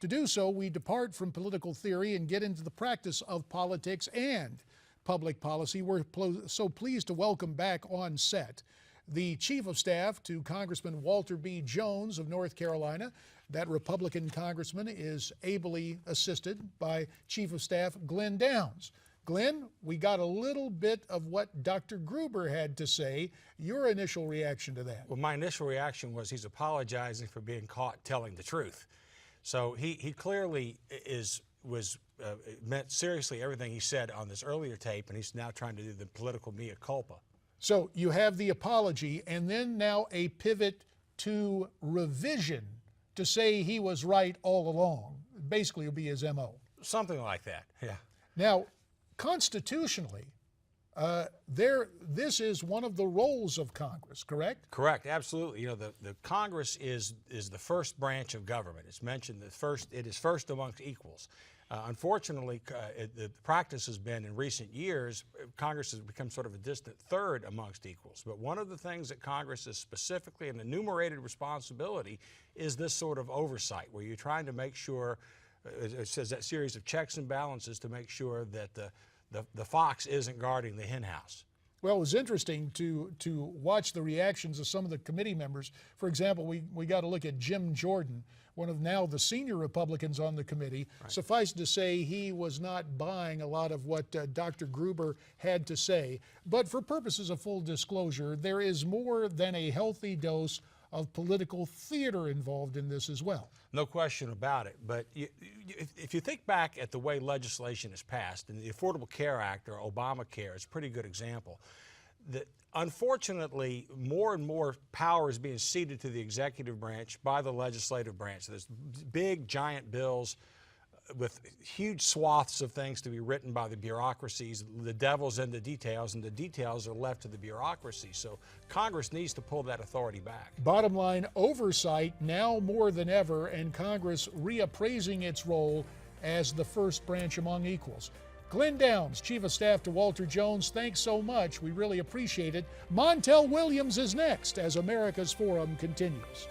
To do so, we depart from political theory and get into the practice of politics and public policy. We're so pleased to welcome back on set the Chief of Staff to Congressman Walter B. Jones of North Carolina. That Republican congressman is ably assisted by Chief of Staff Glen Downs. Glen, we got a little bit of what Dr. Gruber had to say. Your initial reaction to that? Well, my initial reaction was he's apologizing for being caught telling the truth. So he clearly meant seriously everything he said on this earlier tape, and he's now trying to do the political mea culpa. So you have the apology and then now a pivot to revision to say he was right all along. Basically, it'll be his MO. Something like that, yeah. Now, constitutionally, this is one of the roles of Congress, correct? Correct, absolutely. You know, the Congress is the first branch of government. It's mentioned that it is first amongst equals. Unfortunately, the practice has been in recent years, Congress has become sort of a distant third amongst equals. But one of the things that Congress is specifically an enumerated responsibility is this sort of oversight, where you're trying to make sure, it says that series of checks and balances to make sure that the fox isn't guarding the hen house. Well, it was interesting to watch the reactions of some of the committee members. For example, we got to look at Jim Jordan, one of now the senior Republicans on the committee. Right. Suffice to say, he was not buying a lot of what Dr. Gruber had to say. But for purposes of full disclosure, there is more than a healthy dose of political theater involved in this as well. No question about it. But if you think back at the way legislation is passed, and the Affordable Care Act or Obamacare is a pretty good example, that unfortunately more and more power is being ceded to the executive branch by the legislative branch. So there's big, giant bills with huge swaths of things to be written by the bureaucracies. The devil's in the details, and the details are left to the bureaucracy. So Congress needs to pull that authority back. Bottom line, oversight now more than ever, and Congress reappraising its role as the first branch among equals. Glen Downs, Chief of Staff to Walter Jones, thanks so much. We really appreciate it. Montel Williams is next as America's Forum continues.